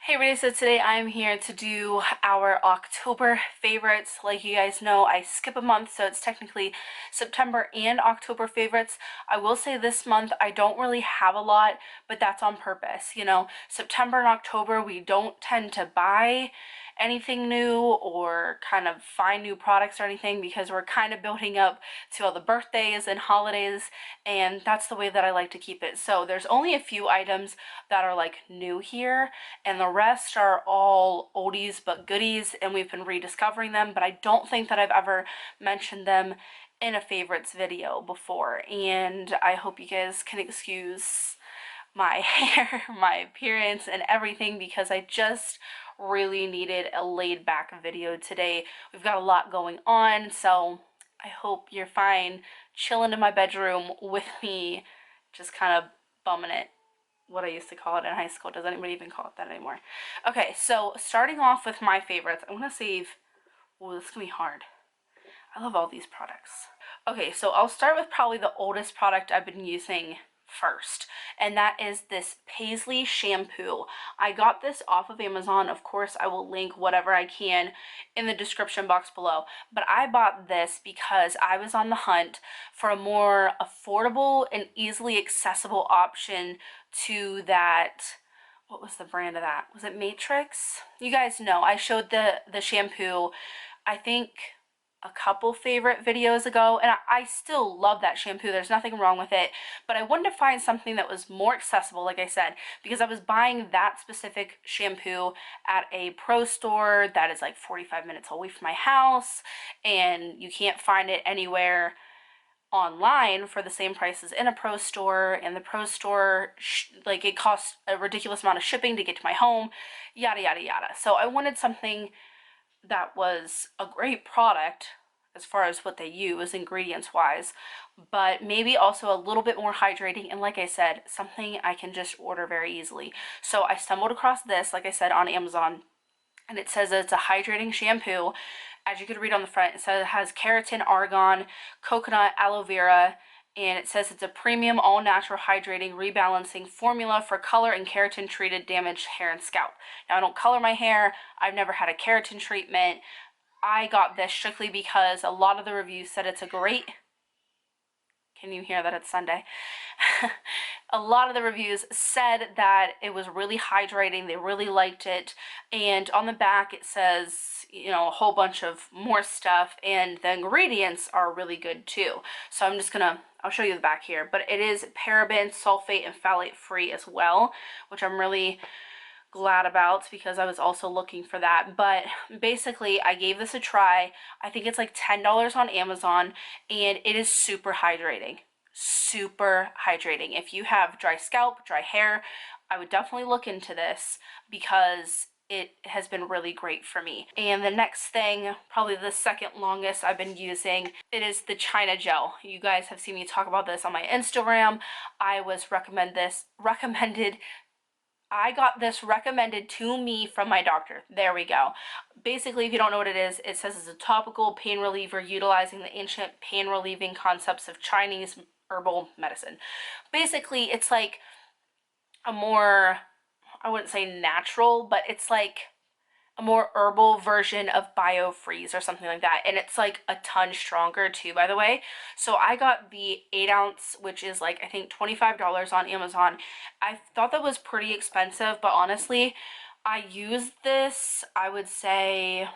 Hey everybody, so today I'm here to do our October favorites. Like you guys know, I skip a month, so it's technically September and October favorites. I will say this month I don't really have a lot, but that's on purpose. You know, September and October we don't tend to buy anything new or kind of find new products or anything because we're kind of building up to all the birthdays and holidays, and that's the way that I like to keep it. So there's only a few items that are like new here, and the rest are all oldies but goodies, and we've been rediscovering them, but I don't think that I've ever mentioned them in a favorites video before, and I hope you guys can excuse my hair, my appearance, and everything because I just really needed a laid back video today. We've got a lot going on, so I hope you're fine chilling in my bedroom with me, just kind of bumming it. What I used to call it in high school. Does anybody even call it that anymore? Okay, so starting off with my favorites, I'm gonna save. Oh, this is gonna be hard. I love all these products. Okay, so I'll start with probably the oldest product I've been using first, and that is this Paisle shampoo. I got this off of Amazon. Of course, I will link whatever I can in the description box below, but I bought this because I was on the hunt for a more affordable and easily accessible option to that. What was the brand of that? Was it Matrix? You guys know I showed the shampoo, I think a couple favorite videos ago, and I still love that shampoo. There's nothing wrong with it, but I wanted to find something that was more accessible, like I said, because I was buying that specific shampoo at a pro store that is like 45 minutes away from my house, and you can't find it anywhere online for the same price as in a pro store, and the pro store like it costs a ridiculous amount of shipping to get to my home, yada yada yada. So I wanted something that was a great product as far as what they use ingredients wise, but maybe also a little bit more hydrating, and like I said, something I can just order very easily. So I stumbled across this, like I said, on Amazon, and it says that it's a hydrating shampoo. As you could read on the front, it says it has keratin, argan, coconut, aloe vera, and it says it's a premium all-natural hydrating rebalancing formula for color and keratin treated damaged hair and scalp. Now, I don't color my hair. I've never had a keratin treatment. I got this strictly because a lot of the reviews said it's a great... Can you hear that it's Sunday? A lot of the reviews said that it was really hydrating. They really liked it. And on the back it says, you know, a whole bunch of more stuff, and the ingredients are really good too. So I'm just gonna, I'll show you the back here, but it is paraben, sulfate, and phthalate free as well, which I'm really glad about because I was also looking for that. But basically I gave this a try. I think it's like $10 on Amazon, and it is super hydrating. Super hydrating. If you have dry scalp, dry hair, I would definitely look into this because it has been really great for me. And the next thing, probably the second longest I've been using, it is the China gel. You guys have seen me talk about this on my Instagram. I got this recommended to me from my doctor. There we go. Basically, if you don't know what it is, it says it's a topical pain reliever utilizing the ancient pain relieving concepts of Chinese herbal medicine. Basically, it's like a more, I wouldn't say natural, but it's like a more herbal version of BioFreeze or something like that, and it's like a ton stronger too, by the way. So I got the 8-ounce, which is like I think $25 on Amazon. I thought that was pretty expensive, but honestly I used this, I would say,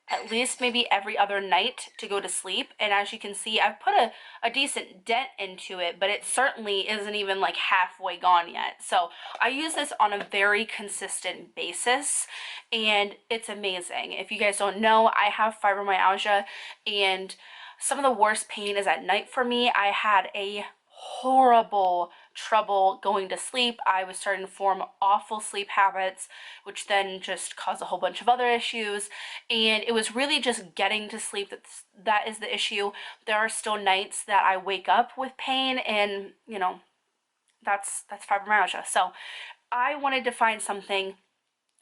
at least maybe every other night to go to sleep, and as you can see, I've put a decent dent into it, but it certainly isn't even like halfway gone yet. So I use this on a very consistent basis, and it's amazing. If you guys don't know, I have fibromyalgia, and some of the worst pain is at night for me. I had a horrible trouble going to sleep. I was starting to form awful sleep habits, which then just caused a whole bunch of other issues, and it was really just getting to sleep that is the issue. There are still nights that I wake up with pain, and you know, that's fibromyalgia. So I wanted to find something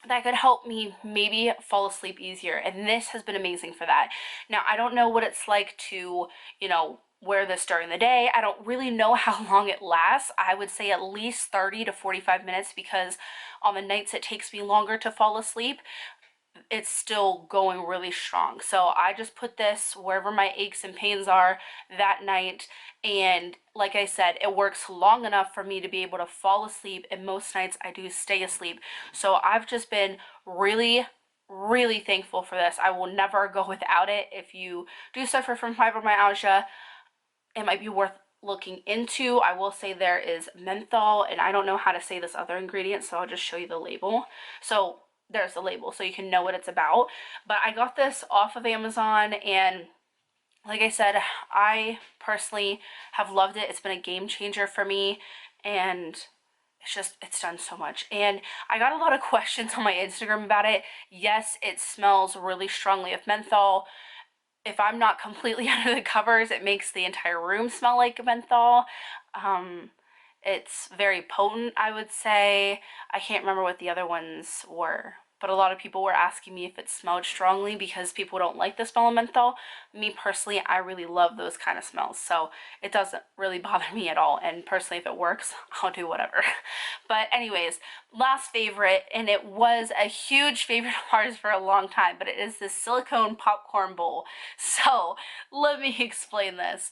that could help me maybe fall asleep easier, and this has been amazing for that. Now, I don't know what it's like to, you know, wear this during the day. I don't really know how long it lasts. I would say at least 30 to 45 minutes, because on the nights it takes me longer to fall asleep, it's still going really strong. So I just put this wherever my aches and pains are that night, and like I said, it works long enough for me to be able to fall asleep, and most nights I do stay asleep. So I've just been really thankful for this. I will never go without it. If you do suffer from fibromyalgia, it might be worth looking into. I will say there is menthol, and I don't know how to say this other ingredient, so I'll just show you the label. So there's the label so you can know what it's about. But I got this off of Amazon, and like I said, I personally have loved it. It's been a game changer for me, and it's done so much. And I got a lot of questions on my Instagram about it. Yes, it smells really strongly of menthol. If I'm not completely under the covers, it makes the entire room smell like menthol. It's very potent, I would say. I can't remember what the other ones were, but a lot of people were asking me if it smelled strongly because people don't like the smell of menthol. Me personally, I really love those kind of smells, so it doesn't really bother me at all. And personally, if it works, I'll do whatever. But anyways, last favorite, and it was a huge favorite of ours for a long time, but it is this silicone popcorn bowl. So let me explain this.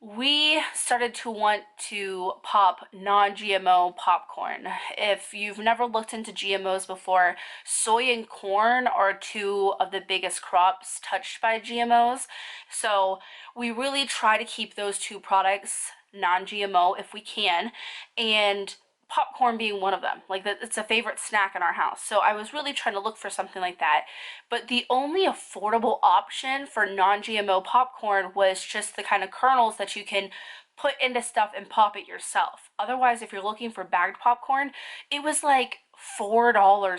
We started to want to pop non-GMO popcorn. If you've never looked into GMOs before, soy and corn are two of the biggest crops touched by GMOs. So we really try to keep those two products non-GMO if we can, and popcorn being one of them. Like, it's a favorite snack in our house. So I was really trying to look for something like that. But the only affordable option for non-GMO popcorn was just the kind of kernels that you can put into stuff and pop it yourself. Otherwise, if you're looking for bagged popcorn, it was like $4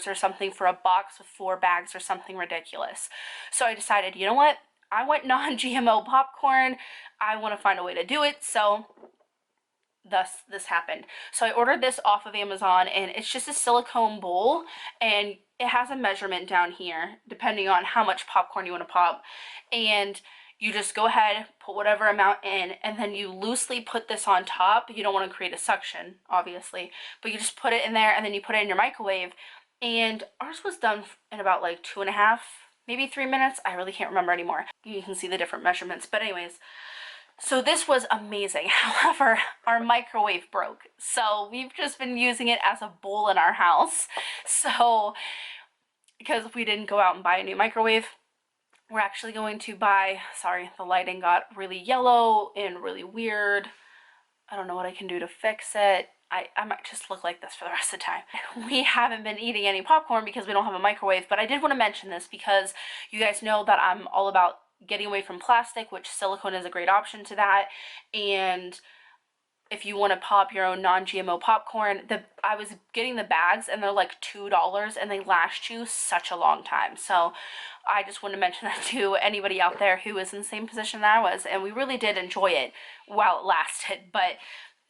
or something for a box with 4 bags or something ridiculous. So I decided, you know what? I want non-GMO popcorn. I want to find a way to do it. So thus this happened. So I ordered this off of Amazon, and it's just a silicone bowl, and it has a measurement down here depending on how much popcorn you want to pop, and you just go ahead, put whatever amount in, and then you loosely put this on top. You don't want to create a suction, obviously, but you just put it in there, and then you put it in your microwave. And ours was done in about like 2.5, maybe 3 minutes. I really can't remember anymore. You can see the different measurements, but anyways, so this was amazing. However, our microwave broke. So we've just been using it as a bowl in our house. So because we didn't go out and buy a new microwave, we're actually going to buy, sorry, the lighting got really yellow and really weird. I don't know what I can do to fix it. I might just look like this for the rest of the time. We haven't been eating any popcorn because we don't have a microwave, but I did want to mention this because you guys know that I'm all about getting away from plastic, which silicone is a great option to that. And if you want to pop your own non-GMO popcorn, I was getting the bags, and they're like $2, and they last you such a long time. So I just want to mention that to anybody out there who is in the same position that I was, and we really did enjoy it while it lasted, but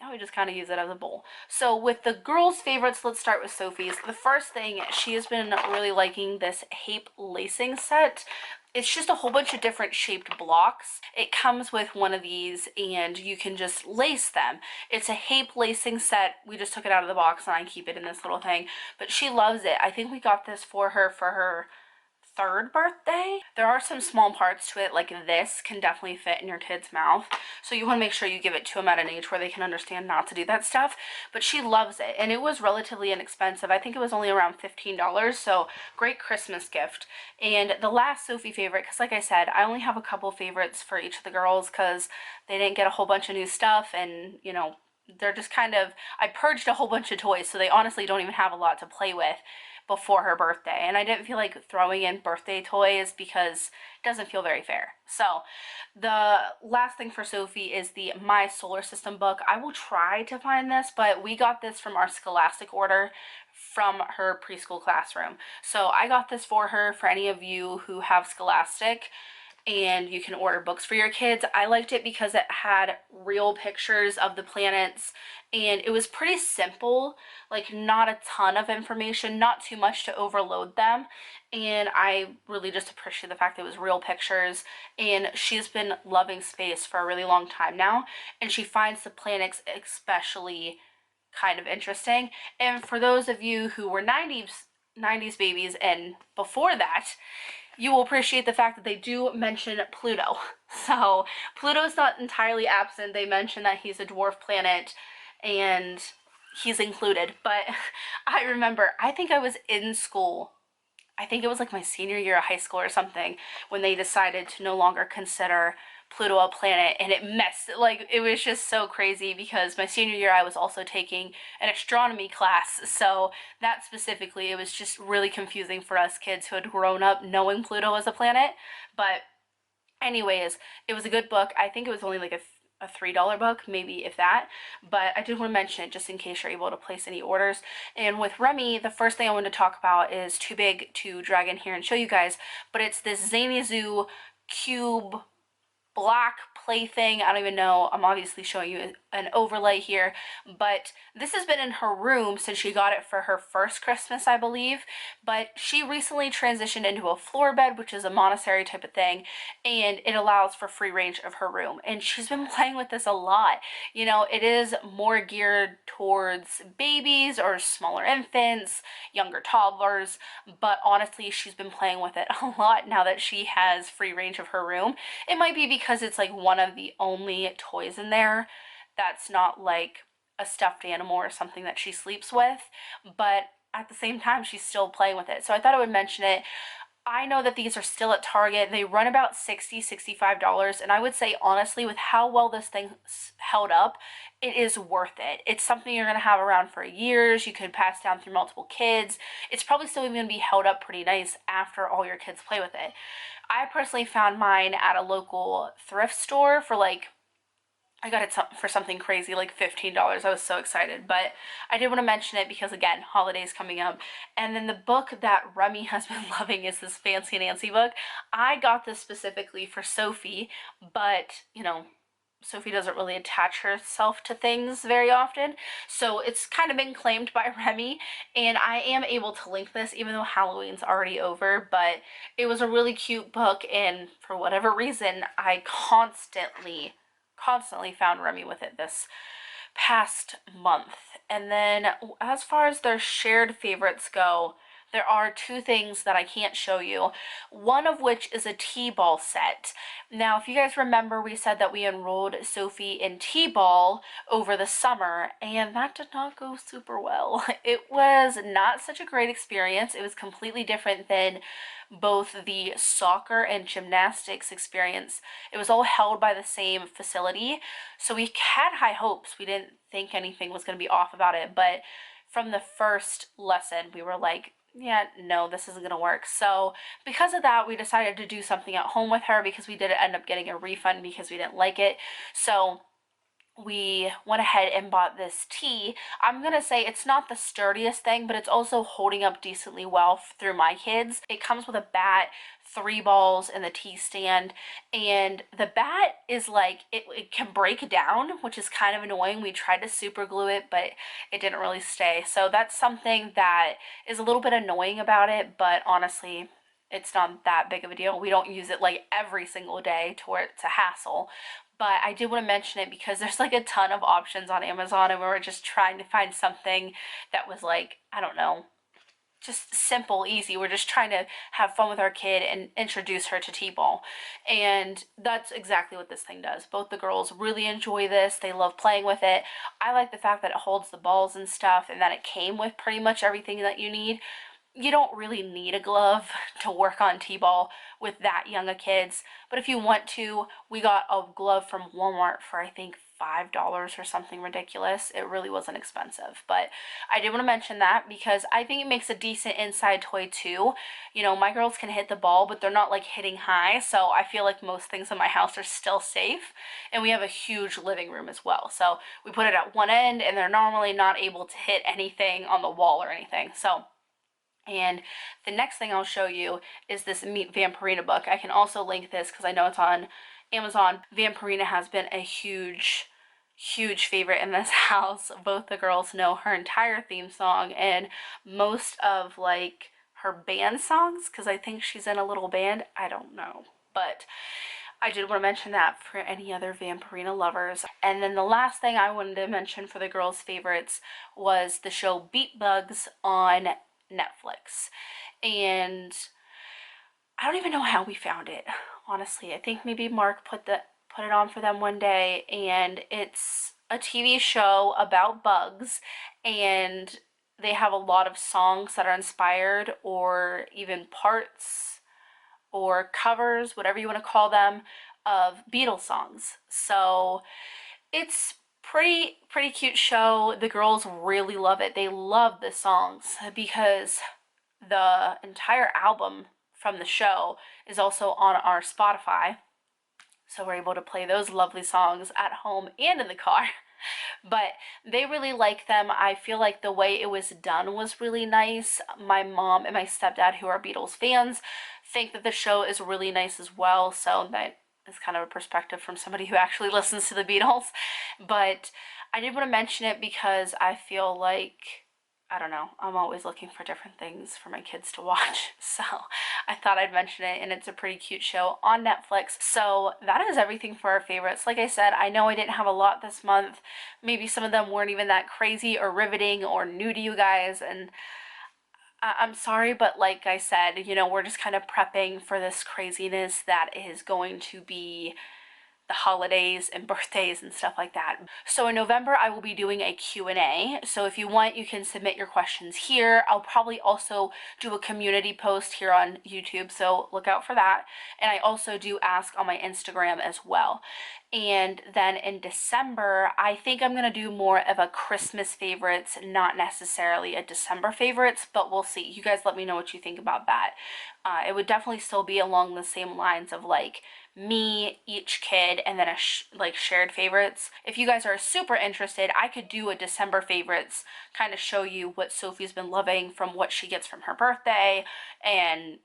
now we just kind of use it as a bowl. So with the girls' favorites, let's start with Sophie's. The first thing, she has been really liking this Hape lacing set. It's just a whole bunch of different shaped blocks. It comes with one of these, and you can just lace them. It's a Hape lacing set. We just took it out of the box, and I keep it in this little thing. But she loves it. I think we got this for her 3rd birthday. There are some small parts to it, like this can definitely fit in your kid's mouth, so you want to make sure you give it to them at an age where they can understand not to do that stuff. But she loves it, and it was relatively inexpensive. I think it was only around $15, so great Christmas gift. And the last Sophie favorite, because like I said, I only have a couple favorites for each of the girls because they didn't get a whole bunch of new stuff, and you know, they're just kind of, I purged a whole bunch of toys, so they honestly don't even have a lot to play with before her birthday, and I didn't feel like throwing in birthday toys because it doesn't feel very fair. So the last thing for Sophie is the My Solar System book. I will try to find this, but we got this from our Scholastic order from her preschool classroom. So I got this for her, for any of you who have Scholastic. and you can order books for your kids. I liked it because it had real pictures of the planets, and it was pretty simple, like not a ton of information, not too much to overload them. And I really just appreciate the fact that it was real pictures. And she's been loving space for a really long time now, and she finds the planets especially kind of interesting. And for those of you who were 90s babies and before that, you will appreciate the fact that they do mention Pluto. So Pluto's not entirely absent. They mention that he's a dwarf planet and he's included. But I remember, I think I was in school, I think it was like my senior year of high school or something, when they decided to no longer consider Pluto a planet, and it messed, like, it was just so crazy because my senior year I was also taking an astronomy class, so that specifically, it was just really confusing for us kids who had grown up knowing Pluto as a planet. But anyways, it was a good book. I think it was only like a $3 book, maybe if that, but I did want to mention it just in case you're able to place any orders. And with Remy, the first thing I wanted to talk about is too big to drag in here and show you guys, but it's this Zaney Zoo cube black plaything. I don't even know, I'm obviously showing you an overlay here, but this has been in her room since she got it for her first Christmas, I believe. But she recently transitioned into a floor bed, which is a Montessori type of thing, and it allows for free range of her room, and she's been playing with this a lot. You know, it is more geared towards babies or smaller infants, younger toddlers, but honestly she's been playing with it a lot now that she has free range of her room. It might be because it's like one of the only toys in there that's not like a stuffed animal or something that she sleeps with, but at the same time she's still playing with it. So I thought I would mention it. I know that these are still at Target. They run about $65, and I would say honestly, with how well this thing held up, it is worth it. It's something you're going to have around for years. You could pass down through multiple kids. It's probably still even going to be held up pretty nice after all your kids play with it. I personally found mine at a local thrift store for like, I got it for something crazy, like $15. I was so excited, but I did want to mention it because, again, holidays coming up. And then the book that Remy has been loving is this Fancy Nancy book. I got this specifically for Sophie, but, you know, Sophie doesn't really attach herself to things very often, so it's kind of been claimed by Remy, and I am able to link this even though Halloween's already over. But it was a really cute book, and for whatever reason I constantly found Remy with it this past month. And then as far as their shared favorites go, there are two things that I can't show you, one of which is a T-ball set. Now, if you guys remember, we said that we enrolled Sophie in T-ball over the summer, and that did not go super well. It was not such a great experience. It was completely different than both the soccer and gymnastics experience. It was all held by the same facility, so we had high hopes. We didn't think anything was going to be off about it, but from the first lesson, we were like, yeah, no, this isn't gonna work. So because of that, we decided to do something at home with her because we did end up getting a refund because we didn't like it. So we went ahead and bought this tee. I'm gonna say it's not the sturdiest thing, but it's also holding up decently well through my kids. It comes with a bat, 3 balls, and the tee stand, and the bat is like, it can break down, which is kind of annoying. We tried to super glue it, but it didn't really stay. So that's something that is a little bit annoying about it, but honestly, it's not that big of a deal. We don't use it like every single day to where it's a hassle. But I did want to mention it because there's like a ton of options on Amazon, and we were just trying to find something that was like, I don't know, just simple, easy. We're just trying to have fun with our kid and introduce her to T-ball. And that's exactly what this thing does. Both the girls really enjoy this. They love playing with it. I like the fact that it holds the balls and stuff, and that it came with pretty much everything that you need. You don't really need a glove to work on T-ball with that young of kids, but if you want to, we got a glove from Walmart for I think $5 or something ridiculous. It really wasn't expensive, but I did want to mention that because I think it makes a decent inside toy too. You know, my girls can hit the ball, but they're not like hitting high, so I feel like most things in my house are still safe. And we have a huge living room as well, so we put it at one end, and they're normally not able to hit anything on the wall or anything. So And the next thing I'll show you is this Meet Vampirina book. I can also link this because I know it's on Amazon. Vampirina has been a huge favorite in this house. Both the girls know her entire theme song and most of like her band songs, because I think she's in a little band. I don't know, but I did want to mention that for any other Vampirina lovers. And then the last thing I wanted to mention for the girls' favorites was the show Beat Bugs on Netflix. And I don't even know how we found it, honestly. I think maybe Mark put it on for them one day, and it's a TV show about bugs, and they have a lot of songs that are inspired or even parts or covers, whatever you want to call them, of Beatles songs. So it's pretty cute show. The girls really love it. They love the songs because the entire album from the show is also on our Spotify. So we're able to play those lovely songs at home and in the car. But they really like them. I feel like the way it was done was really nice. My mom and my stepdad, who are Beatles fans, think that the show is really nice as well. So that is kind of a perspective from somebody who actually listens to the Beatles. But I did want to mention it because I feel like, I don't know, I'm always looking for different things for my kids to watch. So I thought I'd mention it, and it's a pretty cute show on Netflix. So that is everything for our favorites. Like I said, I know I didn't have a lot this month. Maybe some of them weren't even that crazy or riveting or new to you guys, and I'm sorry, but like I said, you know, we're just kind of prepping for this craziness that is going to be the holidays and birthdays and stuff like that. So in November, I will be doing a Q&A. So if you want, you can submit your questions here. I'll probably also do a community post here on YouTube, so look out for that. And I also do ask on my Instagram as well. And then in December, I think I'm gonna do more of a Christmas favorites, not necessarily a December favorites, but we'll see. You guys let me know what you think about that. It would definitely still be along the same lines of like me, each kid, and then a like shared favorites. If you guys are super interested, I could do a December favorites, kind of show you what Sophie's been loving from what she gets from her birthday and,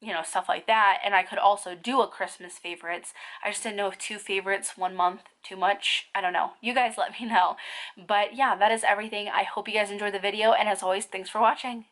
you know, stuff like that. And I could also do a Christmas favorites. I just didn't know if 2 favorites 1 month too much. I don't know. You guys let me know. But yeah, that is everything. I hope you guys enjoyed the video, and as always, thanks for watching.